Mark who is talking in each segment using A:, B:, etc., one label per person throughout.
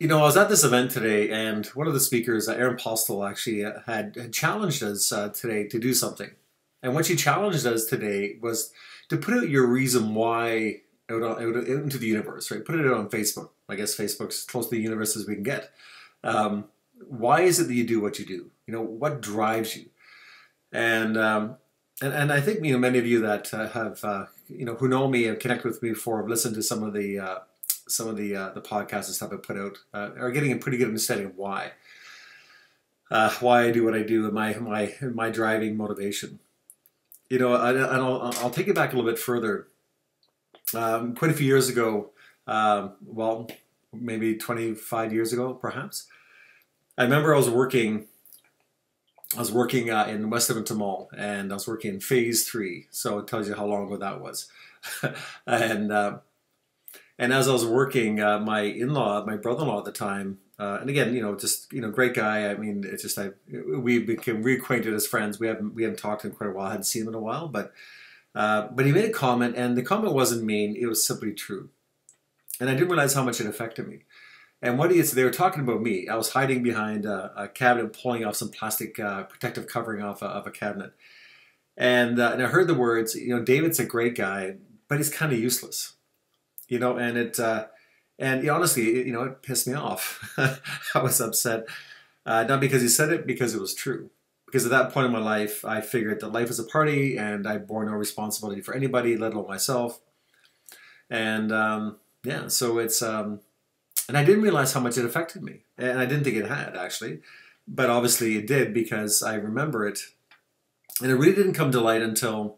A: I was at this event today, and one of the speakers, Aaron Postel, actually had challenged us today to do something. And what she challenged us today was to put out your reason why out into the universe, right? Put it out on Facebook. I guess Facebook's as close to the universe as we can get. Why is it that you do what you do? What drives you? And I think many of you that have who know me and connect with me before have listened to some of the podcasts and stuff I put out are getting a pretty good understanding of why I do what I do and my driving motivation. I'll take it back a little bit further. Quite a few years ago, well, maybe 25 years ago, perhaps. I remember I was working in West Edmonton Mall, and I was working in Phase 3, so it tells you how long ago that was. And as I was working, my brother-in-law at the time, and again, great guy. I mean, it's just we became reacquainted as friends. We haven't talked in quite a while. I hadn't seen him in a while, but he made a comment, and the comment wasn't mean. It was simply true, and I didn't realize how much it affected me. And they were talking about me. I was hiding behind a cabinet, pulling off some plastic protective covering off of a cabinet, and I heard the words, David's a great guy, but he's kind of useless. Honestly, it pissed me off. I was upset, not because he said it, because it was true. Because at that point in my life, I figured that life is a party, and I bore no responsibility for anybody, let alone myself. And so it's and I didn't realize how much it affected me, and I didn't think it had actually, but obviously it did because I remember it, and it really didn't come to light until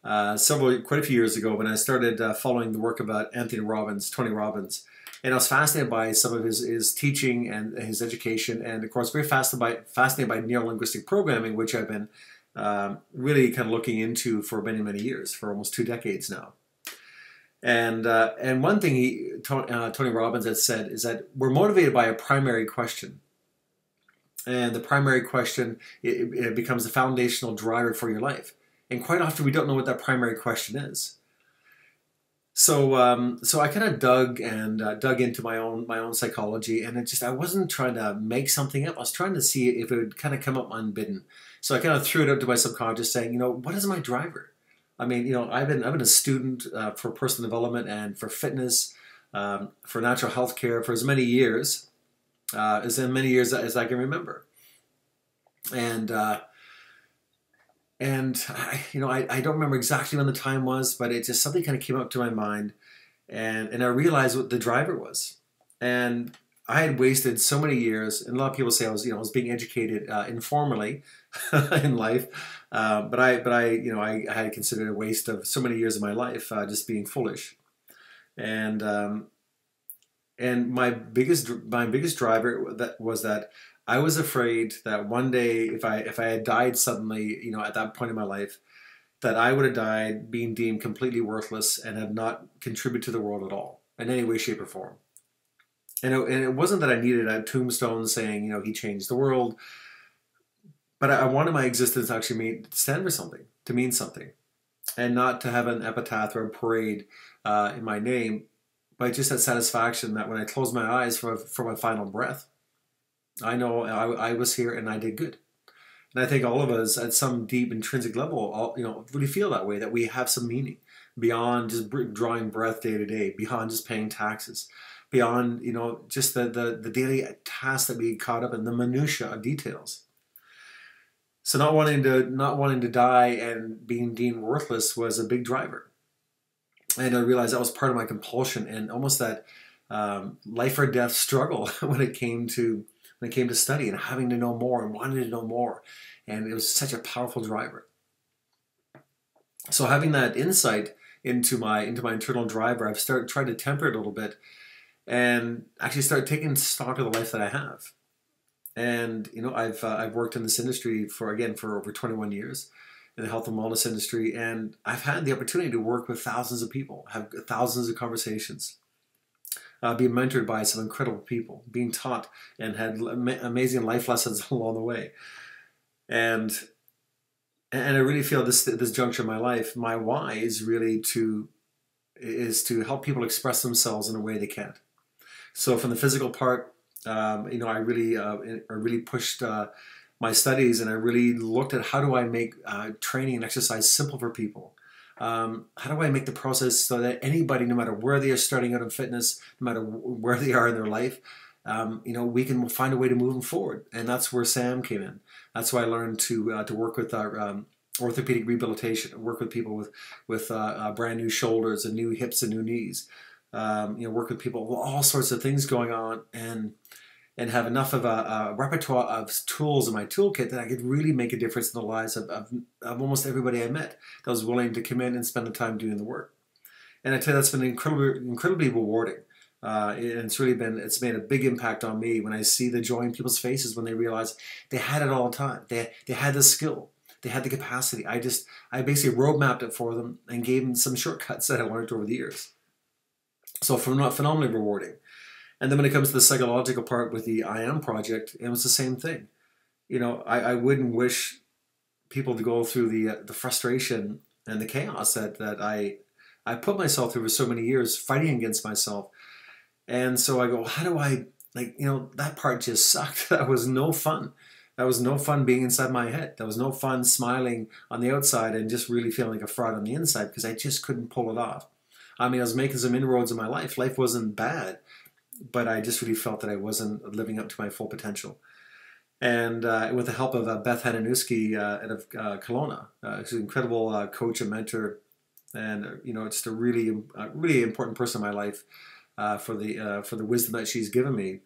A: quite a few years ago when I started following the work about Tony Robbins, and I was fascinated by some of his teaching and his education, and of course very fascinated by neuro-linguistic programming, which I've been really kind of looking into for many, many years, for almost 2 decades now. And one thing Tony Robbins had said is that we're motivated by a primary question. And the primary question, it becomes the foundational driver for your life. And quite often we don't know what that primary question is. So I kind of dug into my own psychology, and I wasn't trying to make something up. I was trying to see if it would kind of come up unbidden. So I kind of threw it out to my subconscious, saying, what is my driver? I mean, I've been a student for personal development and for fitness, for natural health care for as many years as I can remember. And I don't remember exactly when the time was, but it just something kind of came up to my mind, and I realized what the driver was. And I had wasted so many years, and a lot of people say I was being educated informally in life, but I had considered a waste of so many years of my life just being foolish, and my biggest driver was that I was afraid that one day if I had died suddenly, at that point in my life, that I would have died being deemed completely worthless and had not contributed to the world at all in any way, shape, or form. And it wasn't that I needed a tombstone saying, he changed the world, but I wanted my existence to actually stand for something, to mean something, and not to have an epitaph or a parade in my name, but just that satisfaction that when I close my eyes for my final breath, I know I was here and I did good. And I think all of us at some deep intrinsic level, really feel that way, that we have some meaning beyond just drawing breath day to day, beyond just paying taxes, beyond, just the daily tasks that we get caught up in, the minutiae of details. So not wanting to die and being deemed worthless was a big driver. And I realized that was part of my compulsion and almost that life or death struggle when it came to study and having to know more and wanting to know more. And it was such a powerful driver. So having that insight into my internal driver, I've tried to temper it a little bit and actually start taking stock of the life that I have. And I've worked in this industry for over 21 years in the health and wellness industry, and I've had the opportunity to work with thousands of people, have thousands of conversations, being mentored by some incredible people, being taught and had amazing life lessons along the way. And I really feel this juncture in my life, my why is really to help people express themselves in a way they can't. So from the physical part, I really pushed my studies, and I really looked at how do I make training and exercise simple for people. How do I make the process so that anybody, no matter where they are starting out in fitness, no matter where they are in their life, we can find a way to move them forward. And that's where Sam came in. That's why I learned to work with our orthopedic rehabilitation, work with people with brand new shoulders and new hips and new knees. Work with people with all sorts of things going on, and have enough of a repertoire of tools in my toolkit that I could really make a difference in the lives of almost everybody I met that was willing to come in and spend the time doing the work. And I tell you, that's been incredibly rewarding. And it's made a big impact on me when I see the joy in people's faces when they realize they had it all the time. They had the skill. They had the capacity. I basically roadmapped it for them and gave them some shortcuts that I learned over the years. So phenomenally rewarding. And then when it comes to the psychological part with the I Am Project, it was the same thing. I wouldn't wish people to go through the frustration and the chaos that I put myself through for so many years, fighting against myself. And so I go, how do I, that part just sucked. That was no fun. That was no fun being inside my head. That was no fun smiling on the outside and just really feeling like a fraud on the inside because I just couldn't pull it off. I mean, I was making some inroads in my life. Life wasn't bad, but I just really felt that I wasn't living up to my full potential. And with the help of Beth Hananewski out of Kelowna, who's an incredible coach and mentor, and just a really important person in my life for the wisdom that she's given me.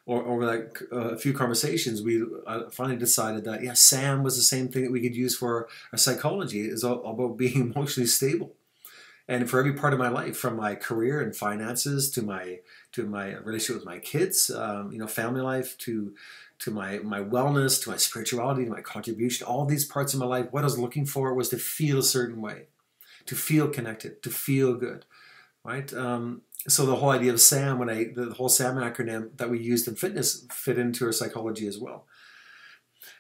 A: Over a few conversations, we finally decided that Sam was the same thing that we could use for our psychology. It's all about being emotionally stable. And for every part of my life, from my career and finances to my relationship with my kids, family life, to my wellness, to my spirituality, to my contribution, all these parts of my life, what I was looking for was to feel a certain way, to feel connected, to feel good, right? So the whole idea of SAM, the whole SAM acronym that we used in fitness fit into our psychology as well.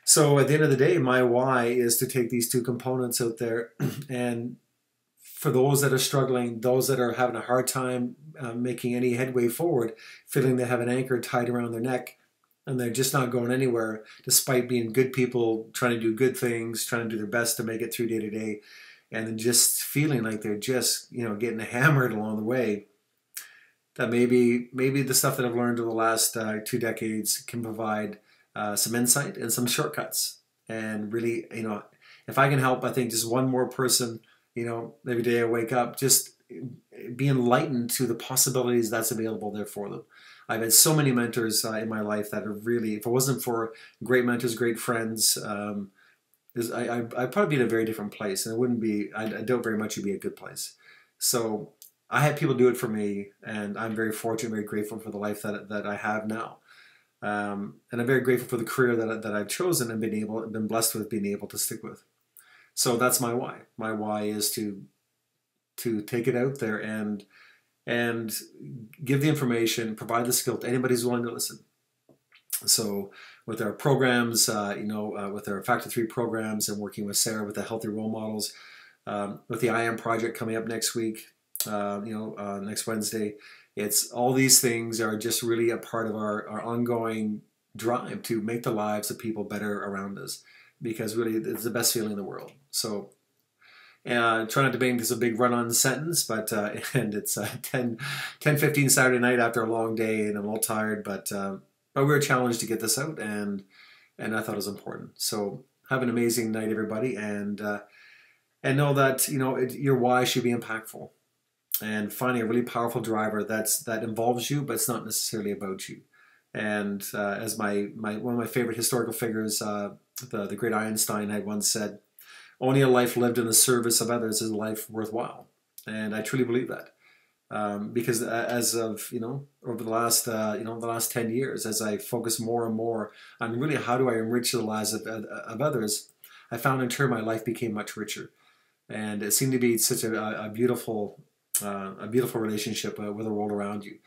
A: So at the end of the day, my why is to take these two components out there and for those that are struggling, those that are having a hard time making any headway forward, feeling they have an anchor tied around their neck and they're just not going anywhere despite being good people, trying to do good things, trying to do their best to make it through day to day, and then just feeling like they're just getting hammered along the way. That maybe the stuff that I've learned over the last 2 decades can provide some insight and some shortcuts. And really, if I can help, I think just one more person, every day I wake up, just be enlightened to the possibilities that's available there for them. I've had so many mentors in my life that are really, if it wasn't for great mentors, great friends, I'd probably be in a very different place, and it wouldn't be, I doubt very much it'd be a good place. So I had people do it for me, and I'm very fortunate, very grateful for the life that I have now. And I'm very grateful for the career that I've chosen and been blessed with being able to stick with. So that's my why. My why is to take it out there and give the information, provide the skill to anybody who's willing to listen. So with our programs, with our Factor 3 programs and working with Sarah with the Healthy Role Models, with the I Am Project coming up next week, next Wednesday, it's all these things are just really a part of our ongoing drive to make the lives of people better around us, because really it's the best feeling in the world. So try not to make this a big run-on sentence, but and it's 10:15 Saturday night after a long day, and I'm all tired, but we were challenged to get this out, and I thought it was important. So have an amazing night, everybody, and know that your why should be impactful, and finding a really powerful driver that involves you, but it's not necessarily about you. And as one of my favorite historical figures, the great Einstein, had once said, "Only a life lived in the service of others is a life worthwhile." And I truly believe that, because as of over the last the last 10 years, as I focus more and more on really how do I enrich the lives of others, I found in turn my life became much richer, and it seemed to be such a beautiful relationship with the world around you.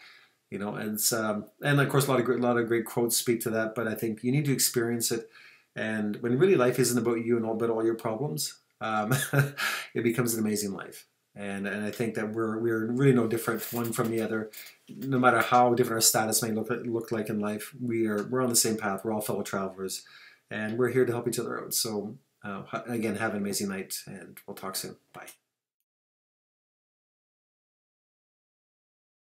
A: And it's, and of course a lot of great quotes speak to that, but I think you need to experience it. And when really life isn't about you and about all your problems, it becomes an amazing life. And I think that we're really no different one from the other. No matter how different our status may look like in life, we're on the same path. We're all fellow travelers, and we're here to help each other out. So again, have an amazing night, and we'll talk soon. Bye.